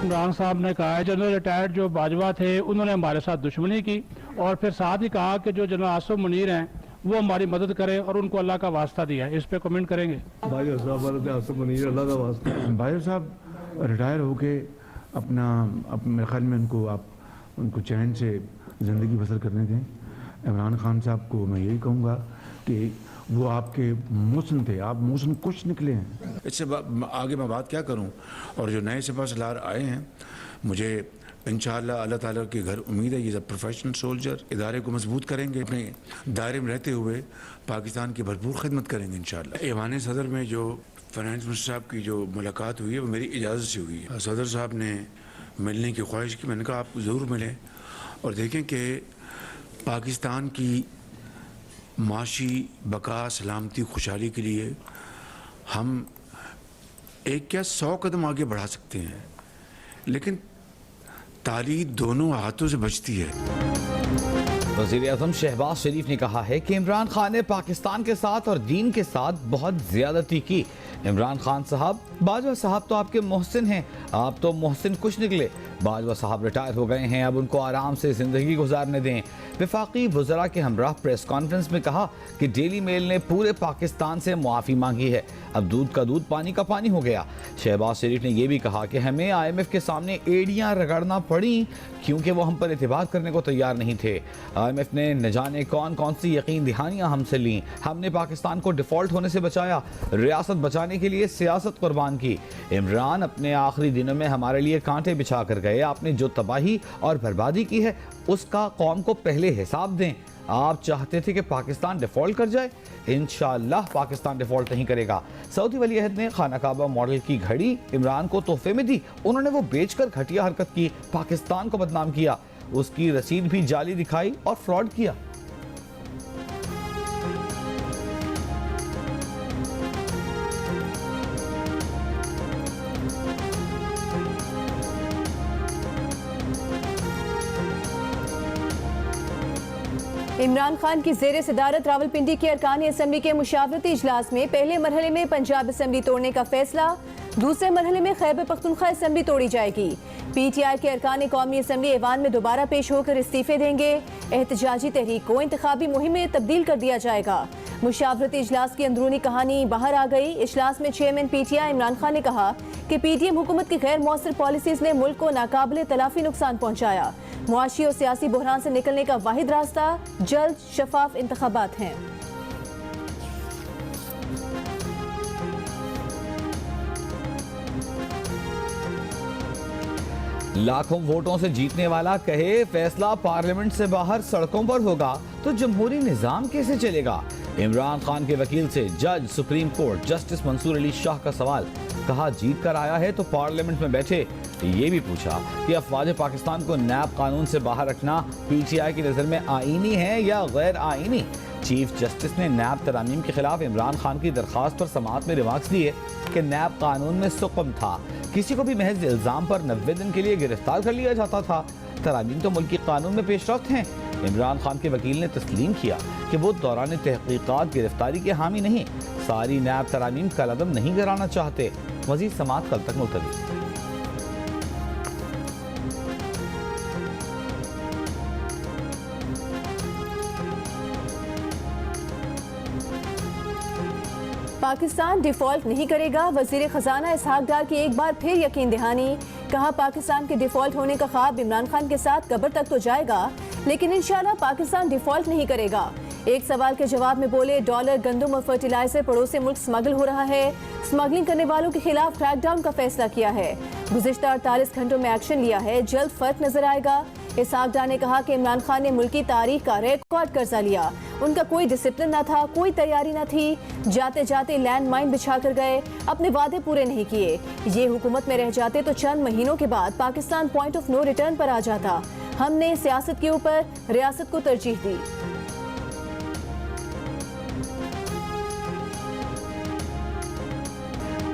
इमरान साहब ने कहा है जनरल रिटायर्ड जो बाजवा थे उन्होंने हमारे साथ दुश्मनी की, और फिर साथ ही कहा कि जो जनरल आसिफ मुनीर हैं वो हमारी मदद करें और उनको अल्लाह का वास्ता दिया। इस पे कमेंट करेंगे? भाई साहब रिटायर होके अपना मेरे ख्याल में उनको चैन से ज़िंदगी बसर करने दें। इमरान खान साहब को मैं यही कहूँगा कि वो आपके मोहसिन थे, आप मोहसिन कुछ निकले हैं। इससे आगे मैं बात क्या करूं। और जो नए सिपा सलार आए हैं, मुझे इंशाअल्लाह अल्लाह ताला के घर उम्मीद है ये प्रोफेशनल सोल्जर इदारे को मजबूत करेंगे, अपने दायरे में रहते हुए पाकिस्तान की भरपूर खिदमत करेंगे इंशाअल्लाह। ईवान सदर में जो फाइनेंस मिनिस्टर साहब की जो मुलाकात हुई है वो मेरी इजाज़त से हुई है। सदर साहब ने मिलने की ख्वाहिश की, मैंने कहा आप ज़रूर मिलें और देखें कि पाकिस्तान की माशी बका, सलामती, खुशहाली के लिए हम एक क्या 100 कदम आगे बढ़ा सकते हैं, लेकिन ताली दोनों हाथों से बचती है। वज़ीर-ए-आज़म शहबाज शरीफ ने कहा है कि इमरान खान ने पाकिस्तान के साथ और दीन के साथ बहुत ज़्यादती की। इमरान खान साहब, बाजवा साहब तो आपके मोहसिन हैं, आप तो मोहसिन कुछ निकले। बाजवा साहब रिटायर हो गए हैं, अब उनको आराम से ज़िंदगी गुजारने दें। वफाकी वज़रा के हमरा प्रेस कॉन्फ्रेंस में कहा कि डेली मेल ने पूरे पाकिस्तान से मुआफ़ी मांगी है, अब दूध का दूध पानी का पानी हो गया। शहबाज शरीफ ने यह भी कहा कि हमें IMF के सामने एड़ियाँ रगड़ना पड़ी क्योंकि वो हम पर एतबार करने को तैयार नहीं थे। IMF ने न जाने कौन कौन सी यकीन दहानियाँ हमसे लीं, हमने पाकिस्तान को डिफ़ॉल्ट होने से बचाया, रियासत बचाने के लिए सियासत कुर्बान की। इमरान अपने आखिरी दिनों में हमारे लिए कांटे बिछा कर गए, आपने जो तबाही और बर्बादी की है उसका कौम को पहले हिसाब दें। आप चाहते थे कि पाकिस्तान डिफ़ॉल्ट कर जाए, इंशाअल्लाह पाकिस्तान डिफ़ॉल्ट नहीं करेगा। सऊदी वली अहद ने खाना काबा मॉडल की घड़ी इमरान को तोहफे में दी, उन्होंने वो बेचकर घटिया हरकत की, पाकिस्तान को बदनाम किया, उसकी रसीद भी जाली दिखाई और फ्रॉड किया। इमरान खान की ज़ेर सदारत रावलपिंडी के अरकान असम्बली के मुशावरती इजलास में पहले मरहले में पंजाब असम्बली तोड़ने का फैसला, दूसरे मरहले में खैबर पख्तूनख्वा असम्बली तोड़ी जाएगी। PTI के अरकान कौमी असम्बली ऐवान में दोबारा पेश होकर इस्तीफे देंगे। एहतजाजी तहरीक को इंतखाबी मुहिम में तब्दील कर दिया जाएगा। मुशावरती इजलास की अंदरूनी कहानी बाहर आ गई। इजलास में चेयरमैन PTI इमरान खान ने कहा कि PTM हुकूमत की गैर मौसर पॉलिसीज ने मुल्क को नाकाबिले तलाफी नुकसान पहुँचाया। मुआशी और सियासी बहरान से निकलने का वाहिद रास्ता जल्द शफाफ इंतखाबात हैं। लाखों वोटों से जीतने वाला कहे फैसला पार्लियामेंट से बाहर सड़कों पर होगा तो जमहूरी निजाम कैसे चलेगा। इमरान खान के वकील से जज supreme court justice Mansoor Ali Shah का सवाल, कहा जीत कर आया है तो पार्लियामेंट में बैठे। ये भी पूछा कि अफवाज पाकिस्तान को नैब कानून से बाहर रखना PTI की नज़र में आईनी है या गैर आईनी। चीफ जस्टिस ने नैब तरामीम के खिलाफ इमरान खान की दरख्वास्त पर समाअत में रिमार्क्स दिए कि नैब कानून में सुकम था, किसी को भी महज इल्ज़ाम पर 90 दिन के लिए गिरफ्तार कर लिया जाता था। तरामीम तो मुल्की कानून में पेशरफ्त हैं। इमरान खान के वकील ने तस्लीम किया कि वो दौरान तहकीकात गिरफ्तारी के हामी नहीं, सारी नैब तरामीम कलअदम नहीं कराना चाहते। मज़ीद समाअत कल तक मुलतवी। पाकिस्तान डिफॉल्ट नहीं करेगा, वजीर खजाना इसहाक डार की एक बार फिर यकीन दहानी। कहा पाकिस्तान के डिफॉल्ट होने का ख्वाब इमरान खान के साथ कब्र तक तो जाएगा, लेकिन इंशाल्लाह पाकिस्तान डिफॉल्ट नहीं करेगा। एक सवाल के जवाब में बोले, डॉलर, गंदम और फर्टिलाइजर पड़ोसी मुल्क स्मगल हो रहा है, स्मगलिंग करने वालों के खिलाफ क्रैकडाउन का फैसला किया है, गुज़िश्ता 48 घंटों में एक्शन लिया है, जल्द फर्क नजर आएगा। इसहाक डार ने कहा कि इमरान खान ने मुल्की तारीख का रिकॉर्ड कर्जा लिया, उनका कोई डिसिप्लिन न था, कोई तैयारी न थी, जाते जाते लैंड माइन बिछा कर गए, अपने वादे पूरे नहीं किए। ये हुकूमत में रह जाते तो चंद महीनों के बाद Pakistan point of no return पर आ जाता। हमने सियासत के ऊपर रियासत को तरजीह दी।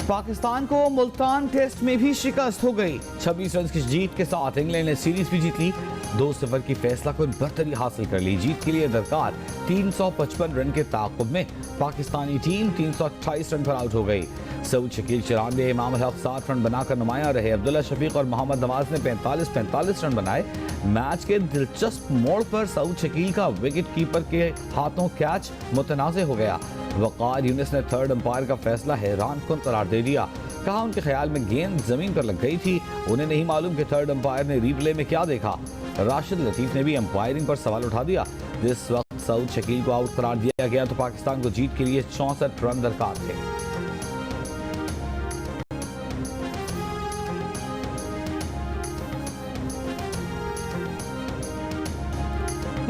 पाकिस्तान को मुल्तान टेस्ट में भी शिकस्त हो गई। 26 रन की जीत के साथ इंग्लैंड ने सीरीज भी जीत ली। 2-0 की फैसला कुन बरतरी हासिल कर ली। जीत के लिए दरकार 355 रन के ताक़ुब में पाकिस्तानी टीम 328 रन पर आउट हो गई। सऊद शकील 94, इमाम हक 60 रन बनाकर नुमाया रहे। अब्दुल्ला शफीक और मोहम्मद नवाज ने 45 रन बनाए। मैच के दिलचस्प मोड़ पर सऊद शकील का विकेट कीपर के हाथों कैच मुतनाज़ हो गया। वक़ार यूनिस ने थर्ड अंपायर का फैसला हैरान कुन करार दे दिया। कहा उनके ख्याल में गेंद जमीन पर लग गई थी, उन्हें नहीं मालूम कि थर्ड अंपायर ने रिप्ले में क्या देखा। राशिद लतीफ़ ने भी अंपायरिंग पर सवाल उठा दिया। जिस वक्त सऊद शकील को आउट करार दिया गया तो पाकिस्तान को जीत के लिए 64 रन दरकार थे।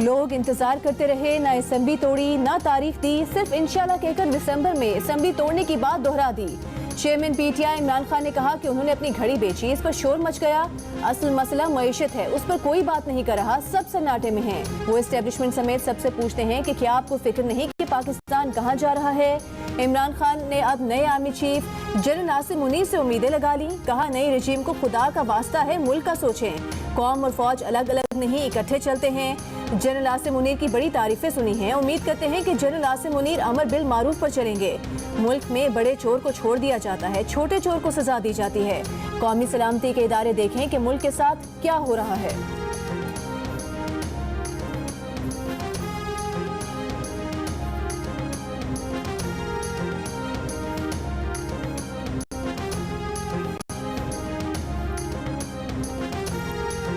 लोग इंतजार करते रहे, ना असेंबली तोड़ी ना तारीख दी, सिर्फ इंशाल्लाह कहकर दिसंबर में असेंबली तोड़ने की बात दोहरा दी। चेयरमैन पीटीआई इमरान खान ने कहा कि उन्होंने अपनी घड़ी बेची, इस पर शोर मच गया। असल मसला मईशत है, उस पर कोई बात नहीं कर रहा, सब सन्नाटे में हैं। वो एस्टेब्लिशमेंट समेत सबसे पूछते हैं कि क्या आपको फिक्र नहीं कि पाकिस्तान कहाँ जा रहा है। इमरान खान ने अब नए army chief general Nasir Munir से उम्मीदें लगा ली। कहा नई रजीम को खुदा का वास्ता है, मुल्क का सोचें। कौम और फौज अलग अलग नहीं, इकट्ठे चलते हैं। जनरल नासिर मुनीर की बड़ी तारीफें सुनी हैं। उम्मीद करते हैं कि जनरल नासिर मुनीर अमर बिल मारूफ पर चलेंगे। मुल्क में बड़े चोर को छोड़ दिया जाता है, छोटे चोर को सजा दी जाती है। कौमी सलामती के इदारे देखें कि मुल्क के साथ क्या हो रहा है।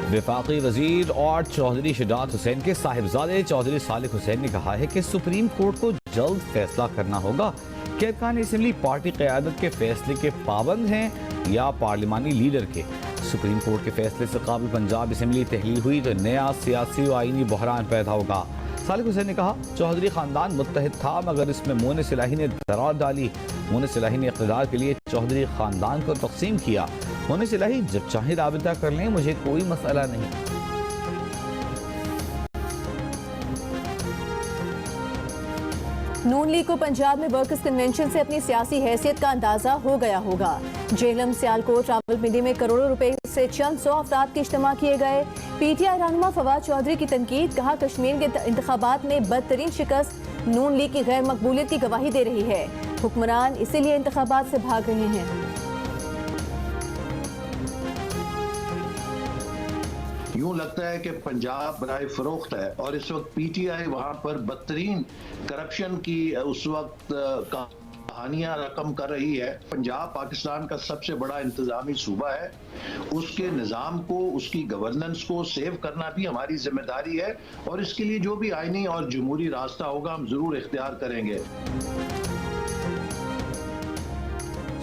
वफाकी वजीर और चौधरी शजात हुसैन के साहिबजादे चौधरी सालिक हुसैन ने कहा है कि सुप्रीम कोर्ट को जल्द फैसला करना होगा कि अरकान असेंबली पार्टी क़यादत के फैसले के पाबंद हैं या पार्लिमानी लीडर के। सुप्रीम कोर्ट के फैसले से काबिल पंजाब असेंबली तहलील हुई तो नया सियासी व आईनी बहरान पैदा होगा। सालिक हुसैन ने कहा चौधरी खानदान मुत्तहिद था मगर इसमें मोने सिलाही ने दरार डाली। मोने सिलाही ने इक़्तिदार के लिए चौधरी खानदान को तकसीम किया। मोने सिलाही जब चाहे राबिता कर लें, मुझे कोई मसला नहीं। नून लीग को पंजाब में वर्कर्स कन्वेंशन से अपनी सियासी हैसियत का अंदाजा हो गया होगा। जेहलम, सियालकोट, रावलपिंडी में करोड़ों रुपए से चंद 100 अफराद के इज्तिमा किए गए। पीटीआई रहनुमा फवाद चौधरी की तनकीद। कहा कश्मीर के इंतखाबात में बदतरीन शिकस्त नून लीग की गैर मकबूलियत की गवाही दे रही है। हुक्मरान इसीलिए इंतखाबात से भाग रहे हैं। यूं लगता है कि पंजाब बराए फरोख्त है और इस वक्त पीटीआई वहां पर बदतरीन करप्शन की उस वक्त कहानियां रकम कर रही है। पंजाब पाकिस्तान का सबसे बड़ा इंतजामी सूबा है, उसके निज़ाम को, उसकी गवर्नेंस को सेव करना भी हमारी जिम्मेदारी है और इसके लिए जो भी आईनी और जमहूरी रास्ता होगा हम जरूर इख्तियार करेंगे।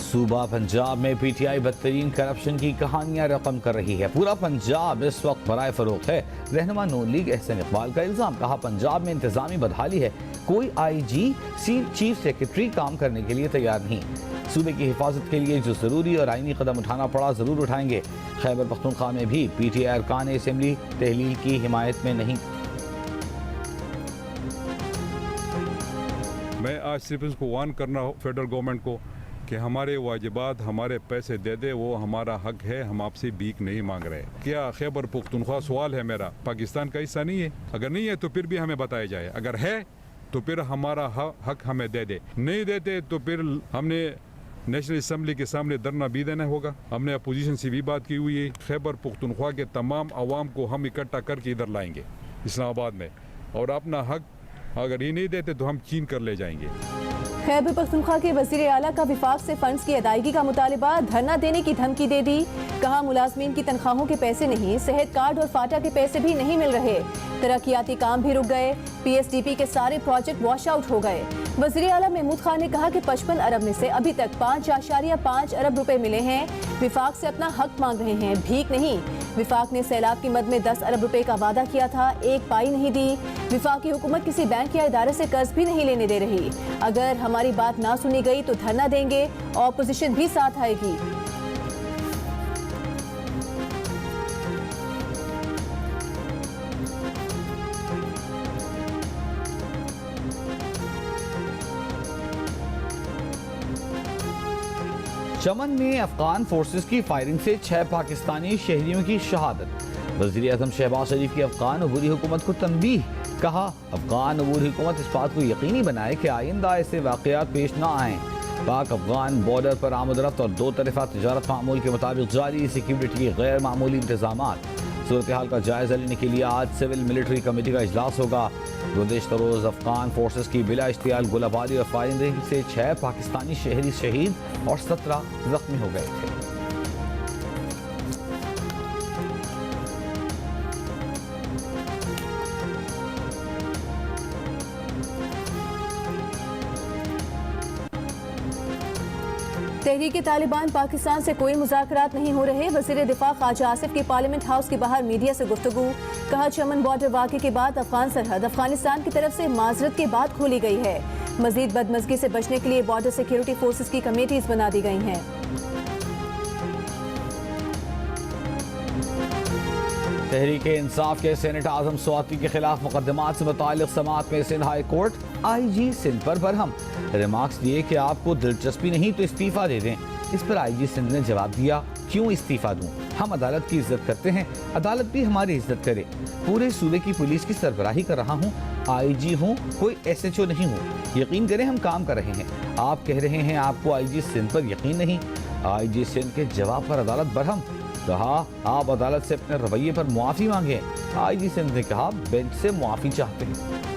सूबा पंजाब में पीटीआई बदतरीन करप्शन की कहानियां रकम कर रही है। पूरा पंजाब इस वक्त बराए फरोख्त है। रहनुमा नून लीग एहसन इकबाल का इल्जाम। कहा पंजाब में इंतजामी बदहाली है, कोई आईजी चीफ सेक्रेटरी काम करने के लिए तैयार नहीं। सूबे की हिफाजत के लिए जो जरूरी और आईनी कदम उठाना पड़ा जरूर उठाएंगे। खैबर पख्तूनख्वा में भी पीटीआई अरकान असेंबली तहलील की हिमायत में नहीं। मैं आज सिर्फ इसको वार्न करना हो फेडरल गवर्नमेंट को कि हमारे वाजिबात, हमारे पैसे दे दे, वो हमारा हक है, हम आपसे भीख नहीं मांग रहे। क्या खैबर पुख्तूनख्वा सवाल है मेरा पाकिस्तान का हिस्सा नहीं है? अगर नहीं है तो फिर भी हमें बताया जाए, अगर है तो फिर हमारा हक हमें दे दे, नहीं देते तो फिर हमने नेशनल असम्बली के सामने धरना भी देना होगा। हमने अपोजिशन से भी बात की हुई है। खैबर पुख्तूनख्वा के तमाम अवाम को हम इकट्ठा करके इधर लाएंगे इस्लामाबाद में, और अपना हक अगर ये नहीं देते तो हम छीन कर ले जाएंगे। खैबर पख्तूनख्वा के वज़ीर आला का विफाक से फंड्स की अदायगी का मुतालिबा, धरना देने की धमकी दे दी। कहा मुलाजमीन की तनख्वाहों के पैसे नहीं, सेहत कार्ड और फाटा के पैसे भी नहीं मिल रहे। तरक्याती काम भी रुक गए। पीएसडीपी के सारे प्रोजेक्ट वॉश आउट हो गए। वज़ीर आला महमूद खान ने कहा कि 55 अरब में से अभी तक 5.5 अरब रुपए मिले हैं। विफाक से अपना हक मांग रहे हैं, भीख नहीं। विफाक ने सैलाब की मद में 10 अरब रुपए का वादा किया था, एक पाई नहीं दी। विफाकी हुकूमत किसी बैंक या इदारे से कर्ज भी नहीं लेने दे रही। अगर हमारी बात ना सुनी गई तो धरना देंगे, ऑपोजिशन भी साथ आएगी। चमन में अफगान फोर्सेस की फायरिंग से 6 पाकिस्तानी शहरियों की शहादत। वज़ीर आज़म शहबाज शरीफ की अफगान अबूरी हुकूमत को तंबीह, कहा अफगान अबूरी हुकूमत इस बात को यकीनी बनाए कि आइंदा ऐसे वाक़यात पेश न आएँ। पाक अफगान बॉर्डर पर आमदरफ्त और दो तरफा तजारत मामूल के मुताबिक जारी, सिक्योरिटी के गैर मामूली इंतजाम। सूरत हाल का जायजा लेने के लिए आज सिविल मिलिट्री कमेटी का इजलास होगा। गुज़िश्ता रोज़ अफगान फोर्सेस की बिला इश्तियाल गोलाबारी और फायरिंग से 6 पाकिस्तानी शहरी शहीद और 17 जख्मी हो गए थे। तहरीक तालिबान पाकिस्तान से कोई मुज़ाकरात नहीं हो रहे। वज़ीर दिफा ख्वाजा आसिफ की पार्लियामेंट हाउस के बाहर मीडिया से गुफ्तगू, कहा चमन बॉर्डर वाक़े के बाद अफगान सरहद अफगानिस्तान की तरफ से माजरत के बाद खोली गई है। मजीद बदमज़गी से बचने के लिए बॉर्डर सिक्योरिटी फोर्सेस की कमेटीज बना दी गई हैं। तहरीक इंसाफ के सेनेटर आजम स्वाति के खिलाफ मुकदमात से मुताल्लिक़ समाअत में Sindh high court IG Sindh पर बरहम, रिमार्क्स दिए कि आपको दिलचस्पी नहीं तो इस्तीफा दे दें। इस पर IG सिंध ने जवाब दिया, क्यों इस्तीफा दूं? हम अदालत की इज्जत करते हैं, अदालत भी हमारी इज्जत करे। पूरे सूबे की पुलिस की सरबराही कर रहा हूँ, IG हूँ, कोई SHO नहीं हूँ। यकीन करें हम काम कर रहे हैं। आप कह रहे हैं आपको IG सिंध पर यकीन नहीं। IG सिंध के जवाब पर अदालत बरहम, कहा आप अदालत से अपने रवैये पर मुआफ़ी मांगे। IG सिंध ने कहा बेंच से मुआफ़ी चाहते हैं।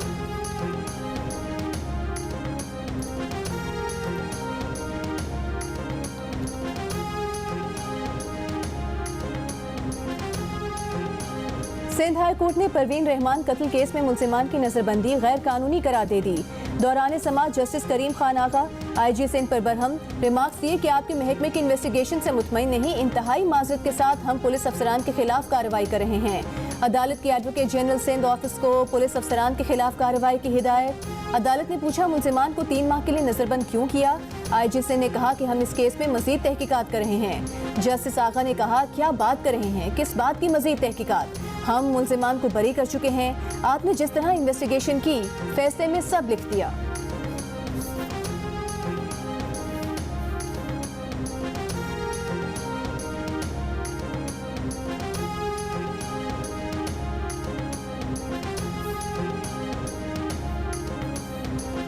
सिंध हाई कोर्ट ने परवीन रहमान कत्ल केस में मुलजिमान की नजरबंदी गैर कानूनी करार दे दी। दौरान समाअत जस्टिस करीम खान आगा IG सिंध पर बरहम, रिमार्क्स दिए कि आपके महकमे की इन्वेस्टिगेशन से मुतमईन नहीं, इंतहाई माजरत के साथ हम पुलिस अफसरान के खिलाफ कार्रवाई कर रहे हैं। अदालत के एडवोकेट जनरल सिंध ऑफिस को पुलिस अफसरान के खिलाफ कार्रवाई की हिदायत। अदालत ने पूछा मुलजिमान को 3 माह के लिए नजरबंद क्यों किया। IG सिंध ने कहा कि हम इस केस में मजीद तहकीकात कर रहे हैं। जस्टिस आगा ने कहा क्या बात कर रहे हैं, किस बात की मजीद तहकीकात? हम मुलजिमान को बरी कर चुके हैं। आपने जिस तरह इन्वेस्टिगेशन की फैसले में सब लिख दिया।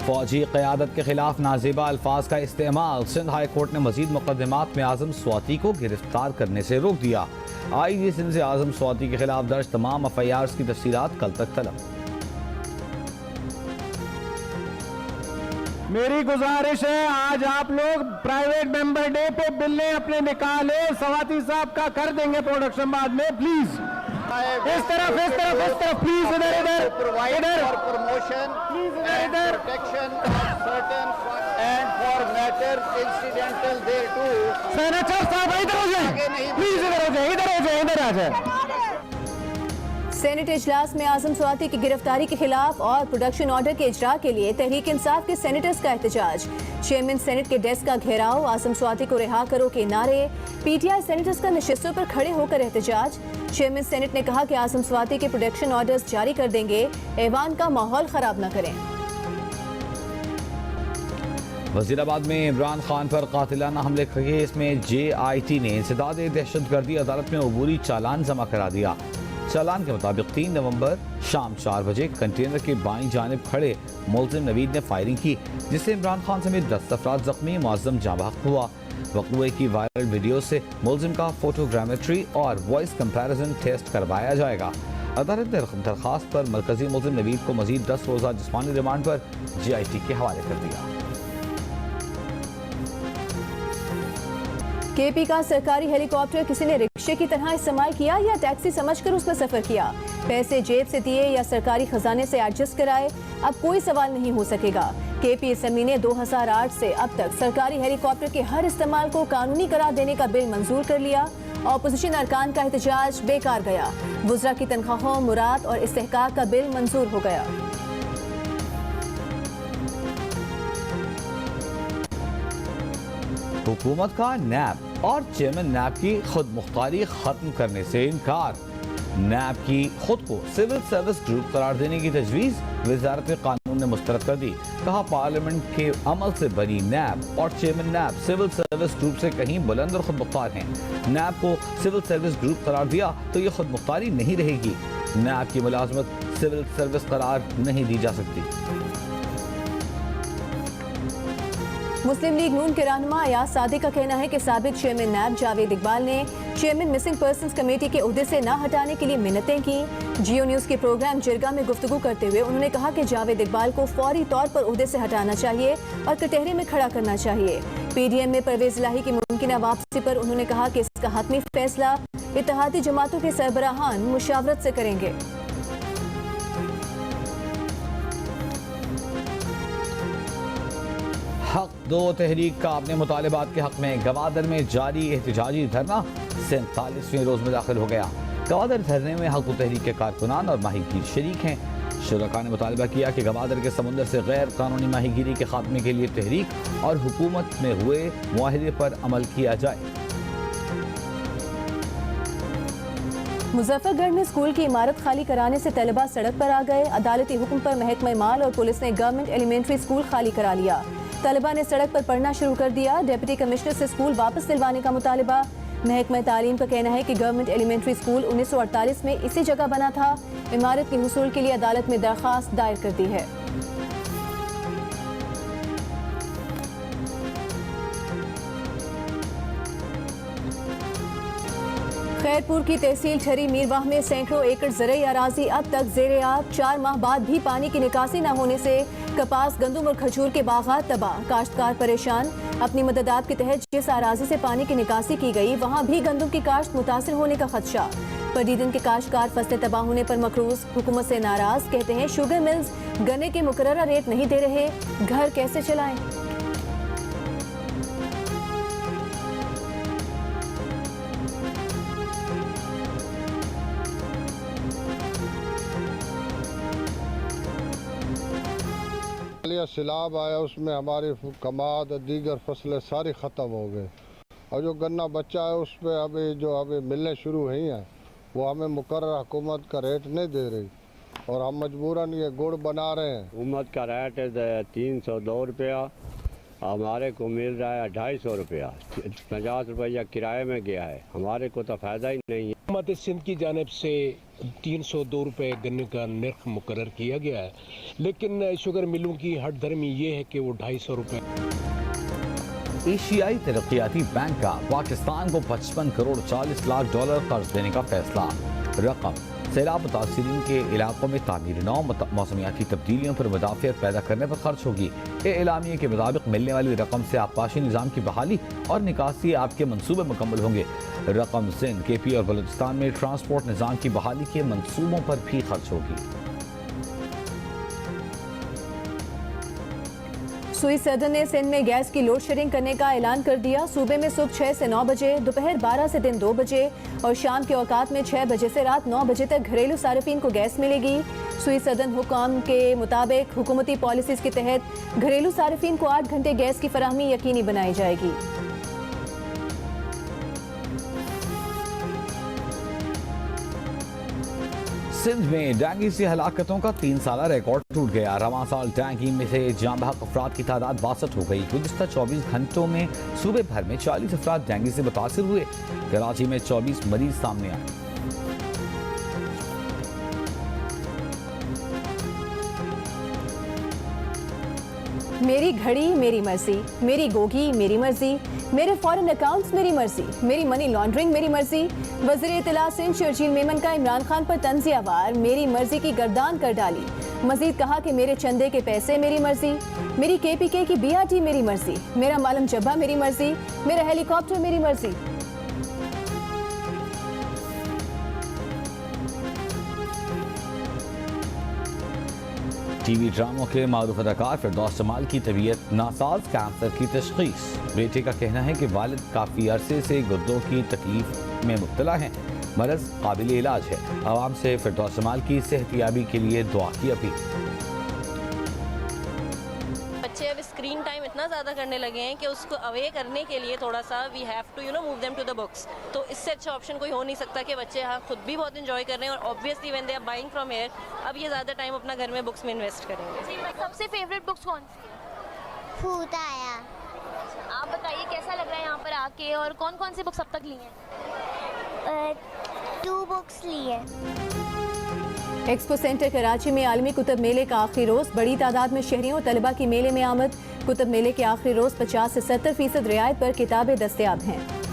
फौजी क़यादत के खिलाफ नाजेबा अल्फाज का इस्तेमाल, सिंध हाई कोर्ट ने मजीद मुकदमात में आजम स्वाति को गिरफ्तार करने से रोक दिया। IG सिंध से आजम स्वाति के खिलाफ दर्ज तमाम FIRs की तफसीलात कल तक तलब। मेरी गुजारिश है आज आप लोग प्राइवेट मेंबर डे पे बिल्ले अपने निकाले, स्वाति साहब का कर देंगे प्रोडक्शन बाद में, प्लीज इस तरफ प्लीज इधर promotion and protection of certain and for matters incidental thereto. Senator साहब इधर हो जाए, प्लीज इधर आ जाए। सेनेट इजलास में आजम स्वाति की गिरफ्तारी के खिलाफ और प्रोडक्शन ऑर्डर के इजरा के लिए तहरीक इंसाफ के सेनेटर्स का एहतजाज। चेयरमैन सेनेट के डेस्क का घेराव, आजम स्वाति को रिहा करो के नारे। PTI सेनेटर्स का नशिस्तों पर खड़े होकर एहतजाज। चेयरमैन सेनेट ने कहा कि आजम स्वाति के प्रोडक्शन ऑर्डर्स जारी कर देंगे, ऐवान का माहौल खराब न करें। वजीराबाद में इमरान खान पर कातिलाना हमले के केस में JIT ने इंसदाद दहशतगर्दी अदालत में अबूरी चालान जमा करा दिया। चालान के मुताबिक 3 नवंबर शाम 4 बजे कंटेनर के बाईं जानिब खड़े मुलजिम नवीद ने फायरिंग की, जिससे इमरान खान समेत 10 अफराद जख्मी, मुअज्जम जाँ बहक हुआ। वक़्वे की वायरल वीडियो से मुलजिम का फोटोग्रामेट्री और वॉइस कंपैरिजन टेस्ट करवाया जाएगा। अदालत ने दरखास्त पर मरकजी मुलजिम नवीद को मजीद 10 रोज़ा जिस्मानी रिमांड पर JIT के हवाले कर दिया। KP का सरकारी हेलीकॉप्टर किसी ने रिक्शे की तरह इस्तेमाल किया या टैक्सी समझकर उसमें सफर किया? पैसे जेब से दिए या सरकारी खजाने से एडजस्ट कराए? अब कोई सवाल नहीं हो सकेगा। KP असेंबली ने 2008 से अब तक सरकारी हेलीकॉप्टर के हर इस्तेमाल को कानूनी करार देने का बिल मंजूर कर लिया। ऑपोजिशन अरकान का एहतजाज बेकार गया। वुज़रा की तनख्वाहों, मुराद और इस्तेहकाक का बिल मंजूर हो गया। हुकूमत का NAB और चेयरमैन NAB की खुद मुख्तारी खत्म करने से इनकार। NAB की खुद को सिविल सर्विस ग्रुप करार देने की तजवीज़। वज़ारत कानून कानून ने मुस्तरद कर दी। कहा पार्लियामेंट के अमल से बनी नैब और चेयरमैन नैब सिविल सर्विस ग्रुप से कहीं बुलंद और खुद मुख्तार हैं। नैब को सिविल सर्विस ग्रुप करार दिया तो ये खुद मुख्तारी नहीं रहेगी। नैब की मुलाजमत सिविल सर्विस करार नहीं दी जा सकती। मुस्लिम लीग नून के रहनुमा अयाज सादिक का कहना है कि साबिक चेयरमैन नैब जावेद इकबाल ने चेयरमैन मिसिंग पर्सन्स कमेटी के ओहदे से न हटाने के लिए मिन्नतें की। जियो न्यूज के प्रोग्राम जिरगा में गुफ्तगू करते हुए उन्होंने कहा कि जावेद इकबाल को फौरी तौर पर ओहदे से हटाना चाहिए और कटहरे में खड़ा करना चाहिए। पीडीएम में परवेज इलाही की मुमकिन वापसी पर उन्होंने कहा कि इसका हतमी फैसला इत्तेहादी जमातों के सरबराहान मुशावरत से करेंगे। हक दो तहरीक का अपने मुतालिबात के हक में गवादर में जारी एहतजाजी धरना 47वें रोज में दाखिल हो गया। गवादर धरने में हक दो तहरीक के कारकुनान और माहीगीर शरीक हैं। शुरका ने मुतालबा किया कि गवादर के समुंदर से गैर कानूनी माहीगीरी के खात्मे के लिए तहरीक और हुकूमत में हुए मुआहदे पर अमल किया जाए। मुजफ्फरगढ़ में स्कूल की इमारत खाली कराने से तलबा सड़क पर आ गए। अदालती हुक्म पर महकमा माल और पुलिस ने गवर्नमेंट एलिमेंट्री स्कूल खाली करा लिया। तलबा ने सड़क पर पढ़ना शुरू कर दिया। डिप्टी कमिश्नर से स्कूल वापस दिलवाने का मुतालिबा। महकमा तालीम का कहना है कि गवर्नमेंट एलिमेंट्री स्कूल 1948 में इसी जगह बना था। इमारत के हुसूल के लिए अदालत में दरख्वास्त दायर कर दी है। खैरपुर की तहसील ठहरी मीरवाह में सैकड़ों एकड़ ज़रई अराजी अब तक ज़ेरे आब। 4 माह बाद भी पानी की निकासी न होने से कपास, गंदम और खजूर के बागात तबाह। काश्तकार परेशान। अपनी मददात के तहत जिस अराजी से पानी की निकासी की गई वहाँ भी गंदम की काश्त मुतासिर होने का खदशा। पदीदन के काश्तकार फसलें तबाह होने पर मकरूज, हुकूमत से नाराज। कहते हैं शुगर मिल्स गन्ने के मुकर्ररा रेट नहीं दे रहे, घर कैसे चलाएं। सैलाब आया उसमें हमारी कमाद दीगर फसलें सारी ख़त्म हो गई और जो गन्ना बच्चा है उस पर अभी मिलने शुरू हुई हैं वो हमें मुकर्रर हुकूमत का रेट नहीं दे रही और हम मजबूरन ये गुड़ बना रहे हैं। हुकूमत का रेट है 302 रुपया, हमारे को मिल रहा है 250 रुपया। 50 रुपया किराए में गया है, हमारे को तो फ़ायदा ही नहीं है। हुकूमत सिंध की जानिब से 302 रुपये गन्ने का नर्ख मुकर्रर किया गया है, लेकिन शुगर मिलों की हट धर्मी ये है कि वो 250 रुपये। एशियाई तरक्याती बैंक का पाकिस्तान को 55 करोड़ 40 लाख डॉलर कर्ज देने का फैसला। रकम सैलाब मुतासरीन के इलाकों में तामीर नौ मौसमियाती तब्दीलियों पर मुदाफ़ियत पैदा करने पर खर्च होगी। एलामिया के मुताबिक मिलने वाली रकम से आबपाशी निज़ाम की बहाली और निकासी आपके मनसूबे मुकम्मल होंगे। रकम सिंध, KP और बलूचिस्तान में ट्रांसपोर्ट निज़ाम की बहाली के मनसूबों पर भी खर्च होगी। सुई सदन ने सिंध में गैस की लोड शेडिंग करने का ऐलान कर दिया। सूबे में सुबह 6 से 9 बजे, दोपहर 12 से दिन 2 बजे और शाम के औकात में 6 बजे से रात 9 बजे तक घरेलू सार्फिन को गैस मिलेगी। सुई सदन हुकाम के मुताबिक हुकूमती पॉलिसीज के तहत घरेलू सार्फिन को 8 घंटे गैस की फराहमी यकीनी बनाई जाएगी। सिंध में डेंगू से हलाकतों का 3 साला रिकॉर्ड टूट गया। रवां साल डेंगू में से जाम बहक अफराद की तादाद 62 हो गई। गुज़िश्ता 24 घंटों में सूबे भर में 40 अफराद डेंगू से मुतासिर हुए। कराची में 24 मरीज सामने आए। मेरी घड़ी मेरी मर्जी, मेरी गोगी मेरी मर्जी, मेरे फॉरेन अकाउंट्स मेरी मर्जी, मेरी मनी लॉन्ड्रिंग मेरी मर्जी। वज़ीर इत्तला सिंध शर्जील मेमन का इमरान खान पर तंज़िया वार मेरी मर्जी की गर्दान कर डाली। मजीद कहा कि मेरे चंदे के पैसे मेरी मर्जी, मेरी KPK की BRT मेरी मर्जी, मेरा मालम जब्बा मेरी मर्जी, मेरा हेलीकॉप्टर मेरी मर्जी। TV ड्रामों के मारूफ अदाकार फिरदौस जमाल की तबीयत नासाज, कैंसर की तशखीस। बेटे का कहना है कि वालिद काफ़ी अरसे से गुर्दों की तकलीफ में मुब्तला हैं। मरज़ काबिल इलाज है। आवाम से फिरदौस जमाल की सेहतियाबी के लिए दुआ की अपील। बच्चे अब इस स्क्रीन टाइम इतना ज़्यादा करने लगे हैं कि उसको अवे करने के लिए थोड़ा सा we have to move them to the books. तो इससे अच्छा ऑप्शन कोई हो नहीं सकता कि बच्चे हाँ खुद भी बहुत इंजॉय कर रहे हैं और obviously when they are buying from here अब ये ज़्यादा टाइम अपना घर में बुक्स में इन्वेस्ट करेंगे। सबसे फेवरेट बुक्स कौन सी है? भूत आया। आप बताइए कैसा लग रहा है यहाँ पर आके और कौन कौन सी बुक्स अब तक ली हैं? 2 बुक्स ली है। एक्सपो सेंटर कराची में आलमी कुतुब मेले का आखिरी रोज, बड़ी तादाद में शहरियों और तलबा की मेले में आमद। कुतुब मेले के आखिरी रोज 50 से 70% रियायत पर किताबें दस्तयाब हैं।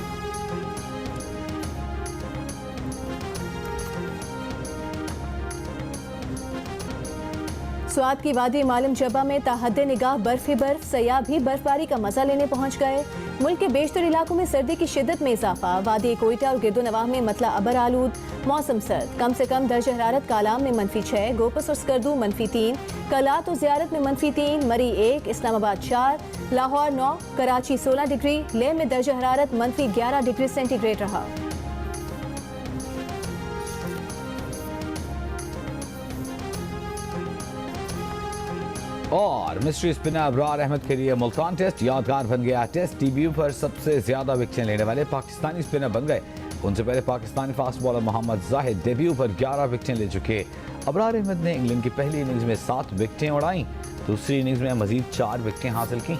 स्वात की वादी मालम जबा में ताहद्दे निगाह बर्फ ही बर्फ, सयाह भी बर्फबारी का मजा लेने पहुंच गए। मुल्क के बेशतर इलाकों में सर्दी की शिद्दत में इजाफा, वादी कोयटा और गिरदोनवाह में मतला अबर आलूद, मौसम सर्द। कम से कम दर्ज हरारत कालाम में -6, गोपस और स्कर्दू -3, कलात और ज़ियारत में -3, मरी 1, इस्लामाबाद 4, लाहौर 9, कराची 16 डिग्री, लेह में दर्ज हरारत -11 डिग्री सेंटीग्रेड रहा। और मिस्ट्री स्पिनर अबरार अहमद के लिए मुल्तान टेस्ट यादगार बन गया। टेस्ट डेब्यू पर सबसे ज्यादा विकेटें लेने वाले पाकिस्तानी स्पिनर बन गए। उनसे पहले Pakistani fast bowler Mohammad Zahid debut पर 11 विकेटें ले चुके। अबरार अहमद ने इंग्लैंड की पहली इनिंग्स में 7 विकेटें उड़ाई, दूसरी इनिंग्स में मजीद 4 विकेटें हासिल की।